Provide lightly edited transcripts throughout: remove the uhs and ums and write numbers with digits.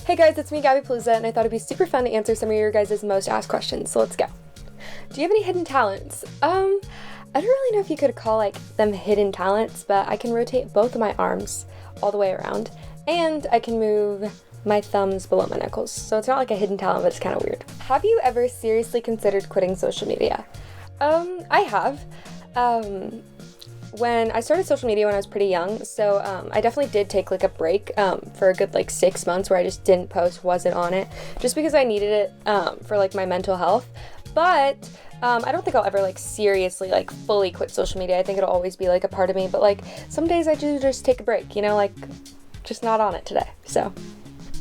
Hey guys, it's me, Gabi Palooza, and I thought it'd be super fun to answer some of your guys' most asked questions, so let's go. Do you have any hidden talents? I don't really know if you could call them hidden talents, but I can rotate both of my arms all the way around, and I can move my thumbs below my knuckles, so it's not like a hidden talent, but it's kind of weird. Have you ever seriously considered quitting social media? I have. When I started social media when I was pretty young, so I definitely did take a break for a good 6 months where I just didn't post, wasn't on it, just because I needed it for my mental health. But I don't think I'll ever seriously fully quit social media. I think it'll always be a part of me, but some days I do just take a break, just not on it today. So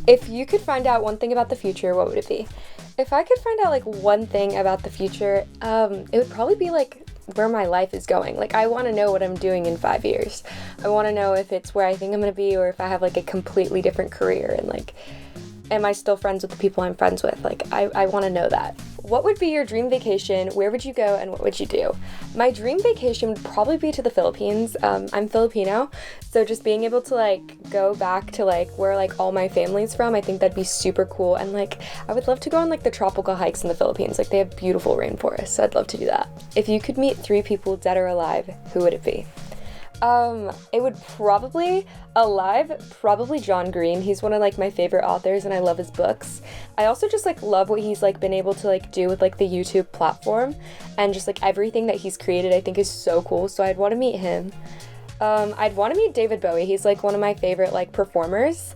if you could find out one thing about the future, what would it be? If I could find out one thing about the future, it would probably be where my life is going. I want to know what I'm doing in 5 years. I want to know if it's where I think I'm going to be, or if I have a completely different career, and am I still friends with the people I'm friends with? I want to know that. What would be your dream vacation? Where would you go, and what would you do? My dream vacation would probably be to the Philippines. I'm Filipino, so just being able to go back to where all my family's from, I think that'd be super cool. And I would love to go on the tropical hikes in the Philippines. They have beautiful rainforests, so I'd love to do that. If you could meet 3 people, dead or alive, who would it be? It would probably John Green. He's one of my favorite authors, and I love his books. I also just love what he's been able to do with the YouTube platform, and just everything that he's created I think is so cool, so I'd want to meet him. I'd want to meet David Bowie. He's one of my favorite performers,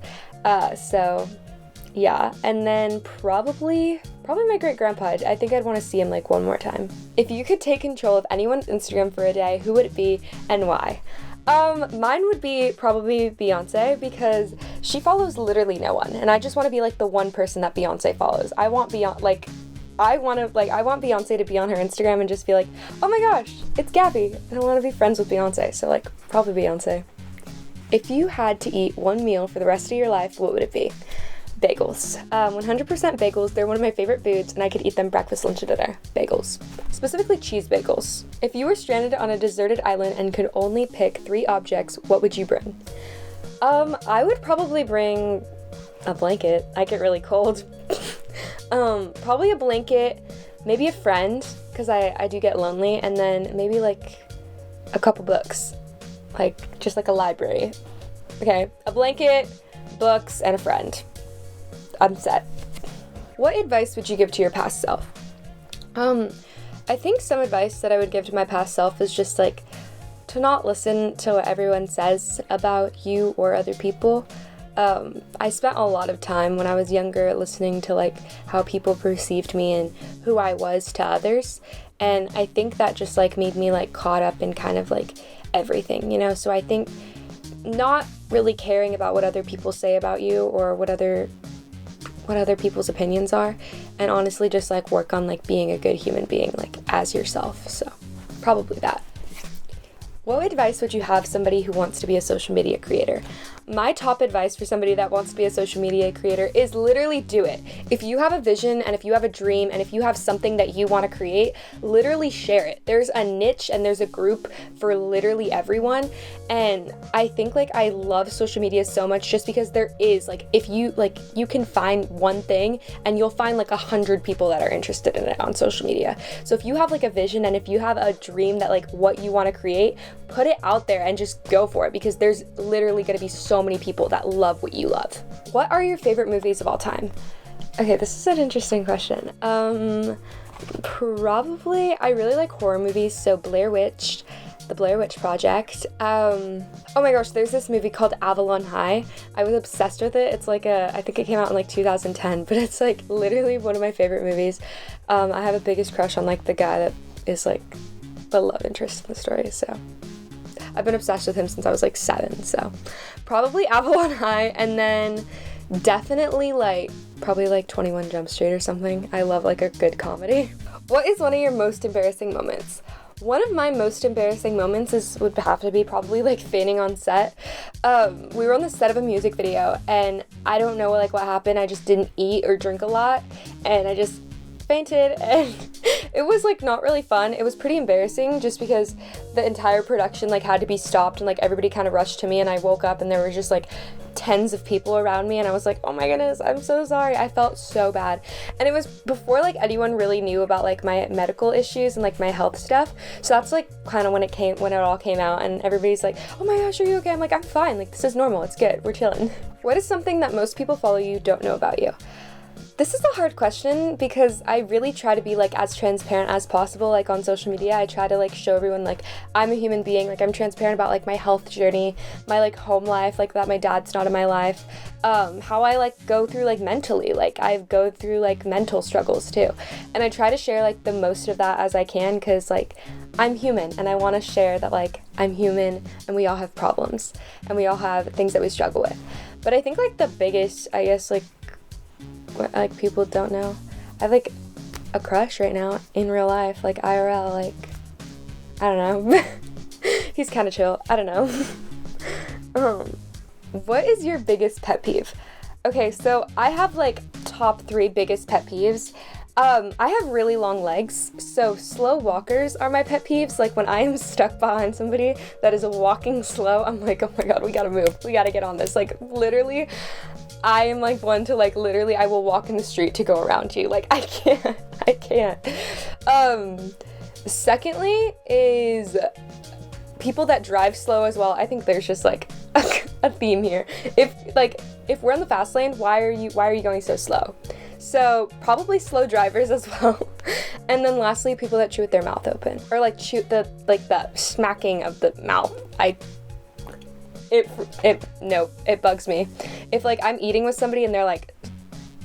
so yeah. And then probably my great-grandpa. I think I'd want to see him one more time. If you could take control of anyone's Instagram for a day, who would it be and why? Mine would be probably Beyonce, because she follows literally no one, and I just want to be the one person that Beyonce follows. I want Beyonce to be on her Instagram and just be oh my gosh, it's Gabi, and I want to be friends with Beyonce, so probably Beyonce. If you had to eat one meal for the rest of your life, what would it be? Bagels. 100% bagels. They're one of my favorite foods, and I could eat them breakfast, lunch, and dinner. Bagels. Specifically cheese bagels. If you were stranded on a deserted island and could only pick 3 objects, what would you bring? I would probably bring a blanket. I get really cold. Probably a blanket, maybe a friend, because I do get lonely, and then maybe a couple books. Just a library. Okay, a blanket, books, and a friend. I'm set. What advice would you give to your past self? I think some advice that I would give to my past self is just to not listen to what everyone says about you or other people. I spent a lot of time when I was younger listening to how people perceived me and who I was to others, and I think that just made me caught up in kind of everything, so I think not really caring about what other people say about you or what other people's opinions are, and honestly just work on being a good human being as yourself. So probably that. What advice would you have somebody who wants to be a social media creator? My top advice for somebody that wants to be a social media creator is literally do it. If you have a vision, and if you have a dream, and if you have something that you want to create, literally share it. There's a niche and there's a group for literally everyone, and I think I love social media so much just because there is if you you can find one thing and you'll find 100 people that are interested in it on social media. So if you have a vision, and if you have a dream that what you want to create, put it out there and just go for it, because there's literally going to be so many people that love what you love. What are your favorite movies of all time? Okay, this is an interesting question. Probably, I really like horror movies, so Blair Witch, The Blair Witch Project. Oh my gosh, there's this movie called Avalon High. I was obsessed with it. It's I think it came out in 2010, but it's literally one of my favorite movies. I have a biggest crush on the guy that is the love interest in the story, so I've been obsessed with him since I was 7, so probably Avalon High, and then definitely probably 21 Jump Street or something. I love a good comedy. What is one of your most embarrassing moments? One of my most embarrassing moments would have to be probably fainting on set. We were on the set of a music video, and I don't know what happened. I just didn't eat or drink a lot, and I just fainted, and it was not really fun. It was pretty embarrassing just because the entire production had to be stopped, and everybody kind of rushed to me, and I woke up and there were just tens of people around me, and I was like, oh my goodness, I'm so sorry. I felt so bad. And it was before like anyone really knew about like my medical issues and like my health stuff. So that's like kind of when it all came out, and everybody's like, oh my gosh, are you okay? I'm like, I'm fine. Like, this is normal. It's good. We're chilling. What is something that most people follow you don't know about you? This is a hard question because I really try to be like as transparent as possible. Like on social media, I try to like show everyone like I'm a human being. Like I'm transparent about like my health journey, my like home life, like that my dad's not in my life, how I like go through like mentally, like I go through like mental struggles too. And I try to share like the most of that as I can, because like I'm human and I want to share that like I'm human and we all have problems and we all have things that we struggle with. But I think like the biggest, I guess, like what like people don't know, I have like a crush right now in real life, like IRL, like I don't know. He's kind of chill. I don't know. What is your biggest pet peeve? Okay, so I have like top 3 biggest pet peeves. I have really long legs, so slow walkers are my pet peeves. Like when I am stuck behind somebody that is walking slow, I'm like, oh my god, we gotta move, we gotta get on this. Like literally, I am like one to like literally I will walk in the street to go around you. Like I can't. Secondly is people that drive slow as well. I think there's just like a theme here. If we're in the fast lane, why are you going so slow? So probably slow drivers as well. And then lastly, people that chew with their mouth open, or like chew the smacking of the mouth. It bugs me. If like I'm eating with somebody and they're like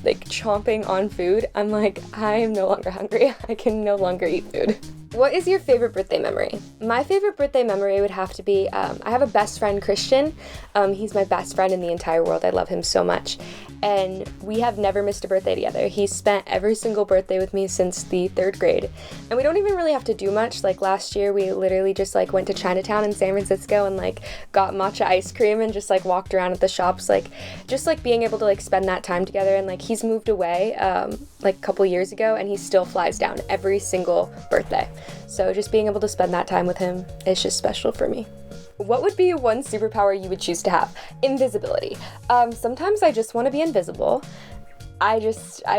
chomping on food, I'm like, I am no longer hungry. I can no longer eat food. What is your favorite birthday memory? My favorite birthday memory would have to be, I have a best friend, Christian. He's my best friend in the entire world. I love him so much. And we have never missed a birthday together. He's spent every single birthday with me since the 3rd grade. And we don't even really have to do much. Like last year, we literally just like went to Chinatown in San Francisco and like got matcha ice cream and just like walked around at the shops. Like just like being able to like spend that time together. And like he's moved away like a couple years ago, and he still flies down every single birthday. So just being able to spend that time with him is just special for me. What would be one superpower you would choose to have? Invisibility. Sometimes I just want to be invisible. I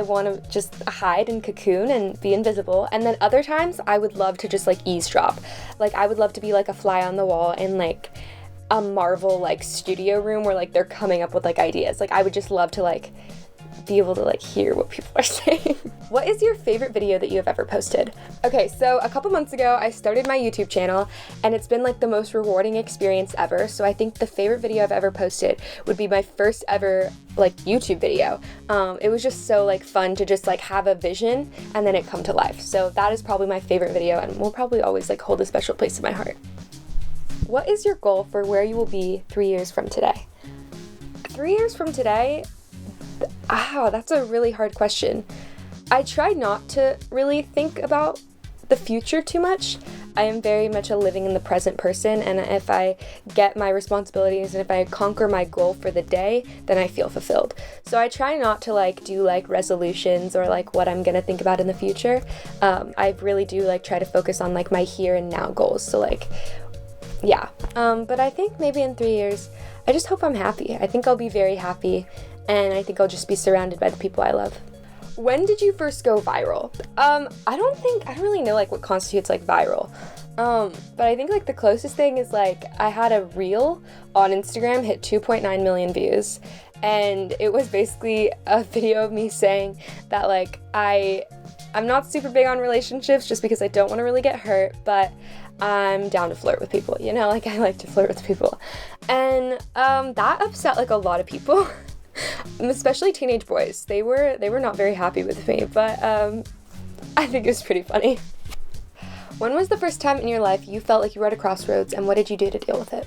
want to just hide and cocoon and be invisible. And then other times I would love to just like eavesdrop. Like I would love to be like a fly on the wall in like a Marvel like studio room where like they're coming up with like ideas. Like I would just love to like be able to like hear what people are saying. What is your favorite video that you have ever posted? Okay, so a couple months ago I started my YouTube channel, and it's been like the most rewarding experience ever. So I think the favorite video I've ever posted would be my first ever like YouTube video. It was just so like fun to just like have a vision and then it come to life. So that is probably my favorite video, and will probably always like hold a special place in my heart. What is your goal for where you will be 3 years from today? 3 years from today? That's a really hard question. I try not to really think about the future too much. I am very much a living in the present person, and if I get my responsibilities and if I conquer my goal for the day, then I feel fulfilled. So I try not to like do like resolutions or like what I'm gonna think about in the future. I really do like try to focus on like my here and now goals. So like, yeah. But I think maybe in 3 years, I just hope I'm happy. I think I'll be very happy, and I think I'll just be surrounded by the people I love. When did you first go viral? I don't really know like what constitutes like viral. But I think like the closest thing is like I had a reel on Instagram hit 2.9 million views, and it was basically a video of me saying that like I'm not super big on relationships just because I don't want to really get hurt, but I'm down to flirt with people, you know, like I like to flirt with people. And that upset like a lot of people. Especially teenage boys. They were not very happy with me, but I think it was pretty funny. When was the first time in your life you felt like you were at a crossroads, and what did you do to deal with it?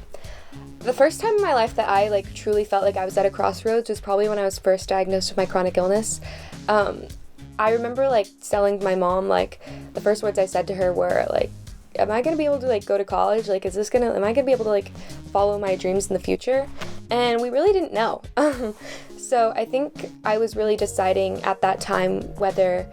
The first time in my life that I like truly felt like I was at a crossroads was probably when I was first diagnosed with my chronic illness. I remember like telling my mom, like the first words I said to her were like, am I gonna be able to like go to college? Like am I gonna be able to like follow my dreams in the future? And we really didn't know. So I think I was really deciding at that time whether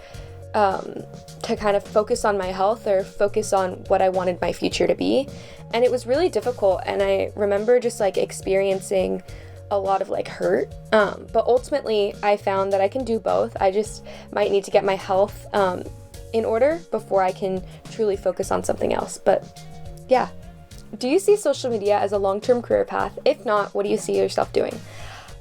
to kind of focus on my health or focus on what I wanted my future to be. And it was really difficult. And I remember just like experiencing a lot of like hurt. But ultimately I found that I can do both. I just might need to get my health in order before I can truly focus on something else. But yeah. Do you see social media as a long-term career path? If not, what do you see yourself doing?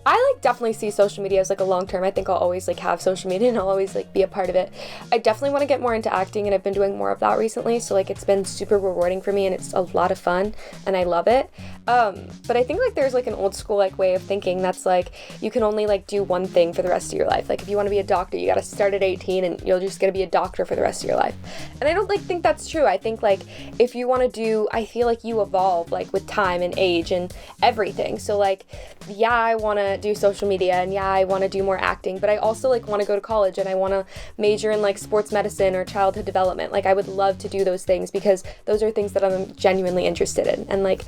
I like definitely see social media as like a long-term. I think I'll always like have social media and I'll always like be a part of it. I definitely want to get more into acting, and I've been doing more of that recently, so like it's been super rewarding for me and it's a lot of fun and I love it. But I think like there's like an old school like way of thinking that's like you can only like do one thing for the rest of your life. Like if you want to be a doctor, you got to start at 18 and you're just going to be a doctor for the rest of your life. And I don't like think that's true. I think like if you want to do, I feel like you evolve like with time and age and everything. So like yeah, I want to do social media and yeah, I want to do more acting, but I also like want to go to college and I want to major in like sports medicine or childhood development. Like I would love to do those things because those are things that I'm genuinely interested in. And like,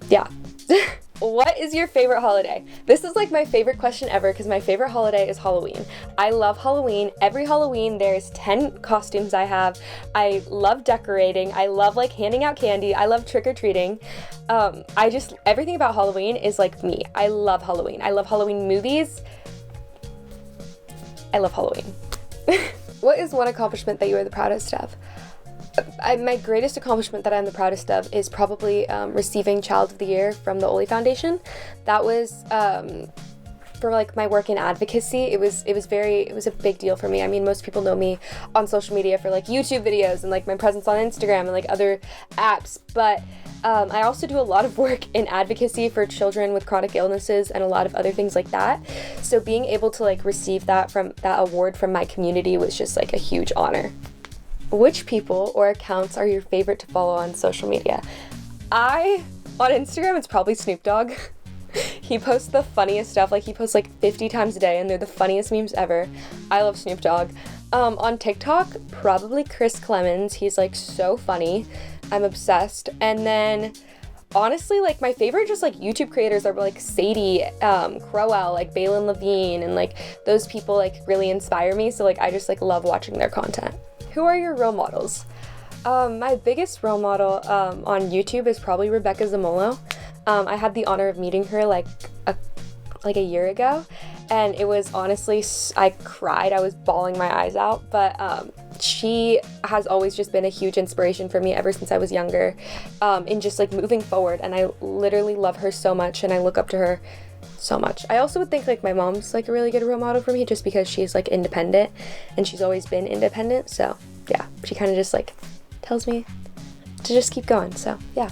yeah. What is your favorite holiday? This is like my favorite question ever because my favorite holiday is Halloween. I love Halloween. Every Halloween there's 10 costumes I have. I love decorating. I love like handing out candy. I love trick-or-treating. Everything about Halloween is like me. I love Halloween. I love Halloween movies. I love Halloween. What is one accomplishment that you are the proudest of? My greatest accomplishment that I'm the proudest of is probably receiving Child of the Year from the Oli Foundation. That was for like my work in advocacy. It was a big deal for me. I mean, most people know me on social media for like YouTube videos and like my presence on Instagram and like other apps, but I also do a lot of work in advocacy for children with chronic illnesses and a lot of other things like that. So being able to like receive that award from my community was just like a huge honor. Which people or accounts are your favorite to follow on social media? On Instagram, it's probably Snoop Dogg. He posts the funniest stuff. Like he posts like 50 times a day and they're the funniest memes ever. I love Snoop Dogg. On TikTok, probably Chris Clemens. He's like so funny. I'm obsessed. And then honestly, like my favorite just like YouTube creators are like Sadie, Crowell, like Balin Levine, and like those people like really inspire me. So like I just like love watching their content. Who are your role models? My biggest role model on YouTube is probably Rebecca Zamolo. I had the honor of meeting her like a year ago, and it was honestly, I cried. I was bawling my eyes out, but she has always just been a huge inspiration for me ever since I was younger, in just like moving forward, and I literally love her so much and I look up to her so much. I also would think like my mom's like a really good role model for me just because she's like independent and she's always been independent. So yeah, she kind of just like tells me to just keep going. So yeah.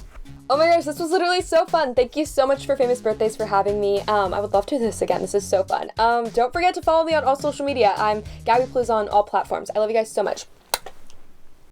Oh my gosh, this was literally so fun. Thank you so much for Famous Birthdays for having me. I would love to do this again. This is so fun. Don't forget to follow me on all social media. I'm Gabi Palooza on all platforms. I love you guys so much.